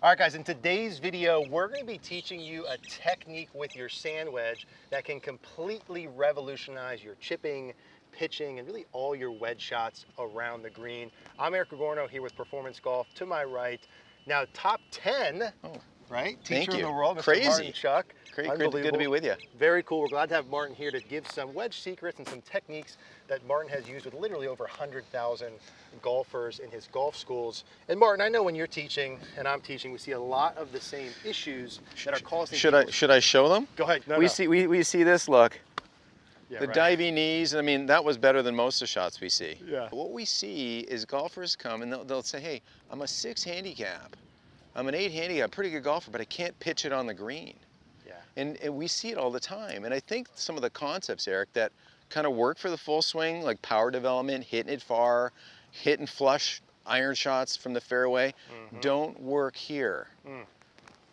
All right, guys, in today's video, we're going to be teaching you a technique with your sand wedge that can completely revolutionize your chipping, pitching, and really all your wedge shots around the green. I'm Eric Cogorno here with Performance Golf. To my right, now top 10, right? Thank Teacher you. in the world, Mr. Crazy. Martin Chuck. Great, good to be with you. Very cool. We're glad to have Martin here to give some wedge secrets and some techniques that Martin has used with literally over 100,000 golfers in his golf schools. And Martin, I know when you're teaching and I'm teaching, we see a lot of the same issues that are causing. Should I show them? Go ahead. No, we see this look. Yeah, the right. diving knees. I mean, that was better than most of the shots we see. Yeah. What we see is golfers come and they'll say, "Hey, I'm a 6 handicap. I'm an 8 handicap, pretty good golfer, but I can't pitch it on the green." Yeah. And we see it all the time. And I think some of the concepts, Eric, that kind of work for the full swing, like power development, hitting it far, hitting flush iron shots from the fairway, don't work here.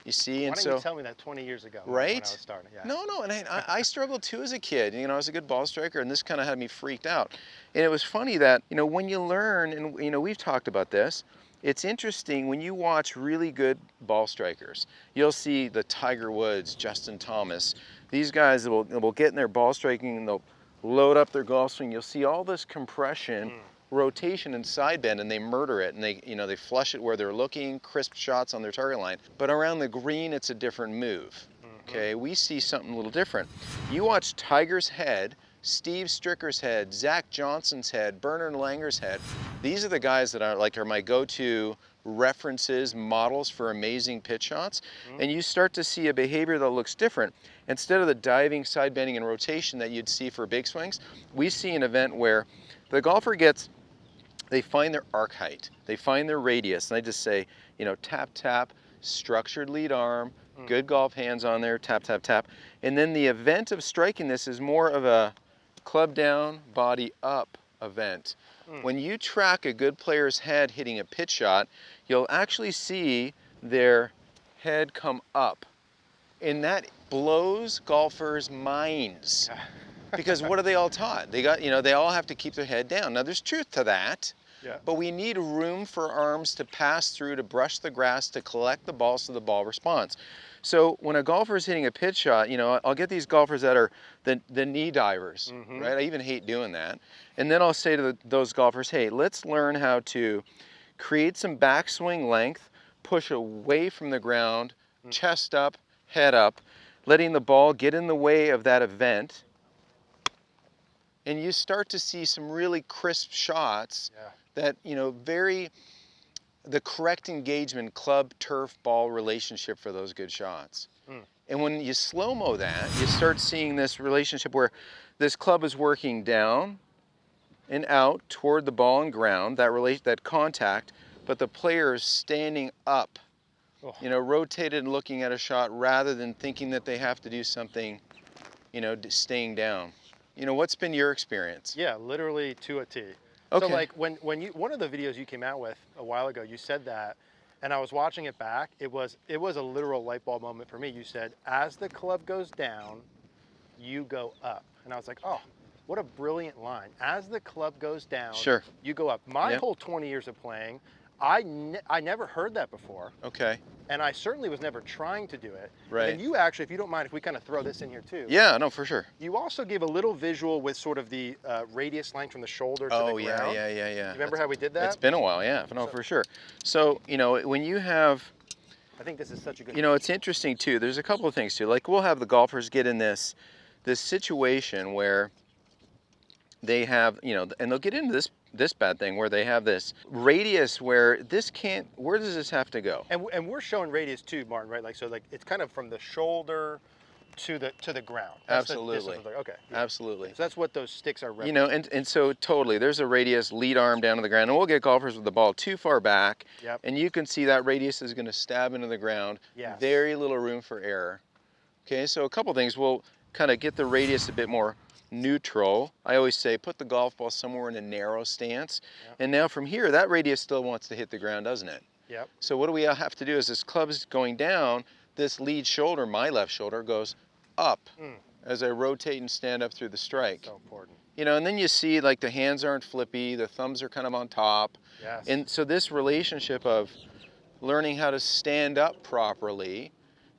You see, and Why didn't you tell me that 20 years ago? Right? When I was starting. Yeah. No, and I struggled too as a kid. You know, I was a good ball striker, and this kind of had me freaked out. And it was funny that, you know, when you learn, and you know, we've talked about this, it's interesting when you watch really good ball strikers. You'll see the Tiger Woods, Justin Thomas. These guys will get in their ball striking and they'll load up their golf swing. You'll see all this compression, rotation, and side bend, and they murder it, and they flush it where they're looking, crisp shots on their target line. But around the green, it's a different move. Okay, we see something a little different. You watch Tiger's head, Steve Stricker's head, Zach Johnson's head, Bernard Langer's head. These are the guys that are my go-to references, models for amazing pitch shots. And you start to see a behavior that looks different. Instead of the diving, side bending, and rotation that you'd see for big swings, we see an event where the golfer they find their arc height, they find their radius, and they just say, you know, tap, tap, structured lead arm, good golf hands on there, tap, tap, tap. And then the event of striking this is more of a club down, body up event. When you track a good player's head hitting a pitch shot, you'll actually see their head come up. And that blows golfers' minds. Because what are they all taught? They all have to keep their head down. Now there's truth to that. Yeah. But we need room for arms to pass through, to brush the grass, to collect the ball so the ball responds. So when a golfer is hitting a pitch shot, you know, I'll get these golfers that are the knee divers, right? I even hate doing that. And then I'll say to those golfers, hey, let's learn how to create some backswing length, push away from the ground, chest up, head up, letting the ball get in the way of that event. And you start to see some really crisp shots that, you know, the correct engagement, club, turf, ball relationship for those good shots. And when you slow-mo that, you start seeing this relationship where this club is working down and out toward the ball and ground, that contact, but the player is standing up, you know, rotated and looking at a shot rather than thinking that they have to do something, you know, staying down. You know, what's been your experience? Yeah, literally to a T. Okay. So like when one of the videos you came out with a while ago, you said that, and I was watching it back. It was a literal light bulb moment for me. You said, as the club goes down, you go up. And I was like, oh, what a brilliant line. As the club goes down, you go up. My whole 20 years of playing, I never heard that before. Okay. And I certainly was never trying to do it. Right. And you actually, if you don't mind, if we kind of throw this in here too. Yeah, no, for sure. You also gave a little visual with sort of the radius length from the shoulder to the ground. Yeah. You remember how we did that? It's been a while, yeah, no, for sure. So, you know, when you have, I think this is such a good. you know, it's interesting too. There's a couple of things too. Like we'll have the golfers get in this situation where they have, you know, and they'll get into this bad thing where they have this radius where where does this have to go? And we're showing radius too, Martin, right? Like, so like it's kind of from the shoulder to the ground. That's Absolutely. Okay. Yeah. Absolutely. So that's what those sticks are representing. You know, and so totally, there's a radius, lead arm down to the ground, and we'll get golfers with the ball too far back, and you can see that radius is going to stab into the ground. Yes. Very little room for error. Okay, so a couple things. We'll kind of get the radius a bit more neutral. I always say put the golf ball somewhere in a narrow stance. And now from here, that radius still wants to hit the ground, doesn't it? Yep. So what do we have to do is this club's going down, this lead shoulder, my left shoulder, goes up as I rotate and stand up through the strike. So important. You know, and then you see like the hands aren't flippy, the thumbs are kind of on top. Yes. And so this relationship of learning how to stand up properly.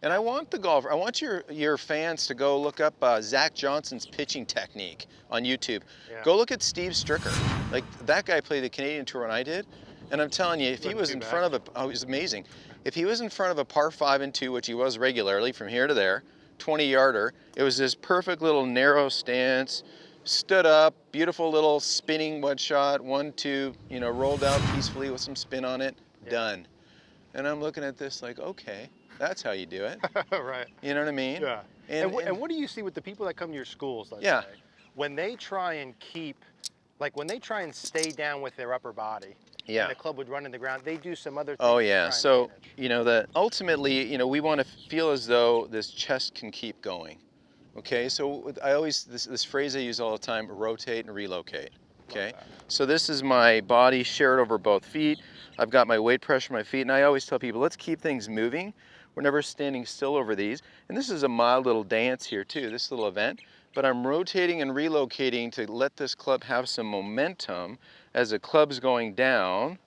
And I want the golfer, I want your fans to go look up Zach Johnson's pitching technique on YouTube. Yeah. Go look at Steve Stricker. Like, that guy played the Canadian Tour when I did. And I'm telling you, if he was in front of a, oh, it was amazing. If he was in front of a par 5 and 2, which he was regularly from here to there, 20-yarder, it was this perfect little narrow stance, stood up, beautiful little spinning wedge shot, 1, 2, you know, rolled out peacefully with some spin on it, done. And I'm looking at this like, okay, that's how you do it. Right. You know what I mean? Yeah. And what do you see with the people that come to your schools, let's say, when they try and keep, like when they try and stay down with their upper body, and the club would run in the ground, they do some other things. Oh yeah, so, manage. you know, that ultimately, you know, we want to feel as though this chest can keep going. Okay, so I always, this phrase I use all the time, rotate and relocate. Okay, so this is my body shared over both feet. I've got my weight pressure on my feet, and I always tell people, let's keep things moving. We're never standing still over these. And this is a mild little dance here too, this little event. But I'm rotating and relocating to let this club have some momentum. As the club's going down,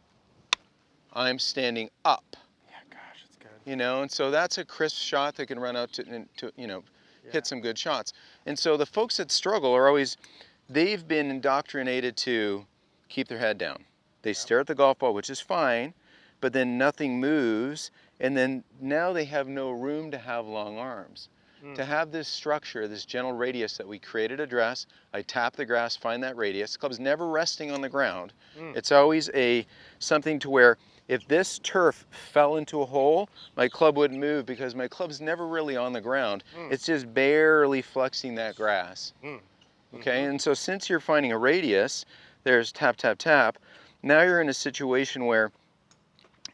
I'm standing up. Yeah, gosh, it's good. You know, and so that's a crisp shot that can run out to you know, hit some good shots. And so the folks that struggle are always, they've been indoctrinated to keep their head down. They stare at the golf ball, which is fine, but then nothing moves, and then now they have no room to have long arms. To have this structure, this gentle radius that we created a dress, I tap the grass, find that radius. The club's never resting on the ground. It's always something to where if this turf fell into a hole, my club wouldn't move because my club's never really on the ground. It's just barely flexing that grass. Okay, and so since you're finding a radius, there's tap, tap, tap. Now you're in a situation where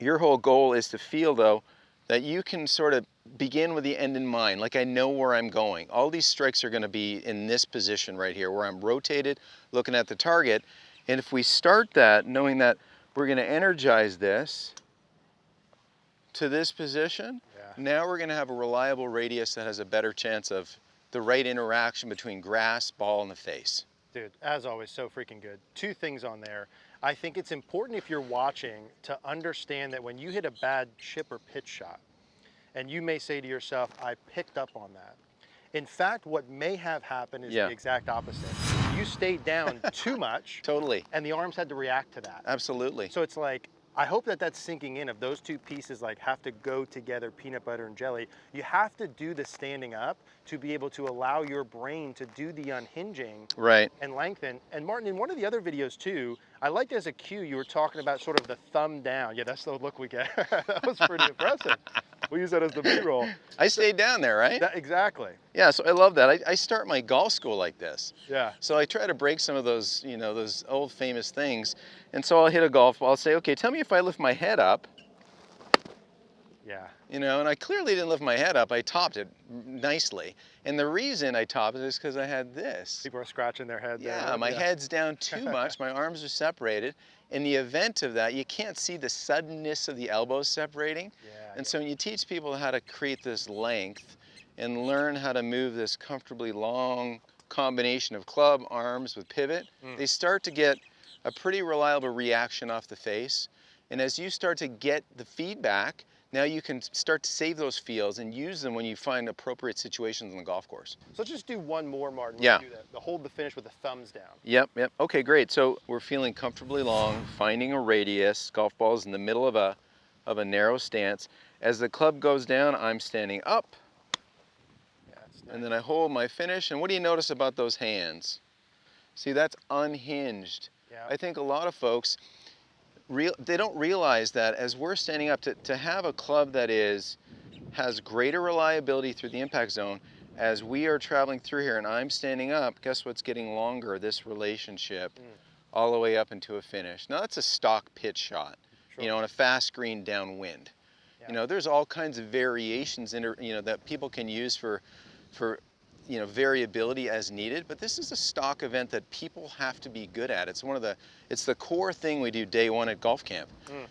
your whole goal is to feel, though, that you can sort of begin with the end in mind. Like, I know where I'm going. All these strikes are going to be in this position right here where I'm rotated, looking at the target. And if we start that, knowing that we're going to energize this to this position, now we're going to have a reliable radius that has a better chance of the right interaction between grass, ball, and the face. Dude, as always, so freaking good. 2 things on there. I think it's important if you're watching to understand that when you hit a bad chip or pitch shot, and you may say to yourself, I picked up on that. In fact, what may have happened is the exact opposite. You stayed down too much. Totally. And the arms had to react to that. Absolutely. So it's like, I hope that that's sinking in, of those 2 pieces like have to go together, peanut butter and jelly. You have to do the standing up to be able to allow your brain to do the unhinging and lengthen. And Martin, in one of the other videos too, I liked as a cue, you were talking about sort of the thumb down. Yeah, that's the look we get. That was pretty impressive. We use that as the B-roll. I stayed down there, right? Exactly. Yeah, so I love that. I start my golf school like this. Yeah. So I try to break some of those, you know, those old famous things. And so I'll hit a golf ball, I'll say, okay, tell me if I lift my head up. Yeah. You know, and I clearly didn't lift my head up. I topped it nicely. And the reason I topped it is because I had this. People are scratching their head. Yeah, my head's down too much. My arms are separated. In the event of that, you can't see the suddenness of the elbows separating. And so when you teach people how to create this length and learn how to move this comfortably long combination of club, arms with pivot, they start to get a pretty reliable reaction off the face. And as you start to get the feedback, now you can start to save those feels and use them when you find appropriate situations on the golf course. So let's just do one more, Martin. Yeah. Do the hold the finish with the thumbs down. Yep. Okay, great. So we're feeling comfortably long, finding a radius. Golf ball is in the middle of a narrow stance. As the club goes down, I'm standing up. And then I hold my finish. And what do you notice about those hands? See, that's unhinged. I think a lot of folks, they don't realize that as we're standing up, to have a club that has greater reliability through the impact zone, as we are traveling through here and I'm standing up, guess what's getting longer? This relationship all the way up into a finish. Now that's a stock pitch shot, you know, on a fast green downwind. You know, there's all kinds of variations you know, that people can use for you know, variability as needed, but this is a stock event that people have to be good at. It's the core thing we do day one at golf camp,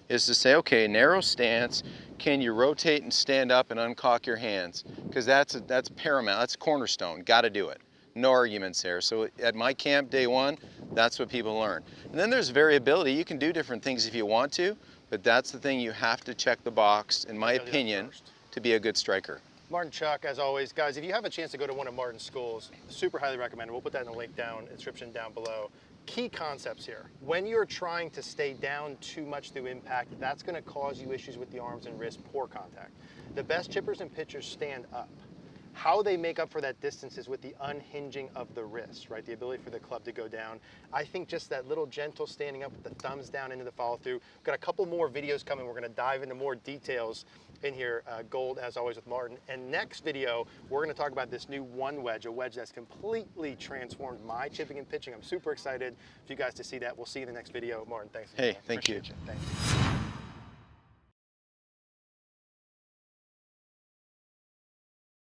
is to say, okay, narrow stance, can you rotate and stand up and uncock your hands? Because that's paramount, that's cornerstone, gotta do it. No arguments there. So at my camp day one, that's what people learn. And then there's variability. You can do different things if you want to, But that's the thing, you have to check the box, in my Gotta do that opinion, first. to be a good striker. Martin, Chuck, as always, guys, if you have a chance to go to one of Martin's schools, super highly recommend it. We'll put that in the link down, description down below. Key concepts here. When you're trying to stay down too much through impact, that's going to cause you issues with the arms and wrist, poor contact. The best chippers and pitchers stand up. How they make up for that distance is with the unhinging of the wrist, right? The ability for the club to go down. I think just that little gentle standing up with the thumbs down into the follow through. We've got a couple more videos coming. We're going to dive into more details in here. Gold, as always, with Martin. And next video, we're going to talk about this new one wedge, a wedge that's completely transformed my chipping and pitching. I'm super excited for you guys to see that. We'll see you in the next video. Martin, thanks. Hey, thank you. Appreciate you. Thanks.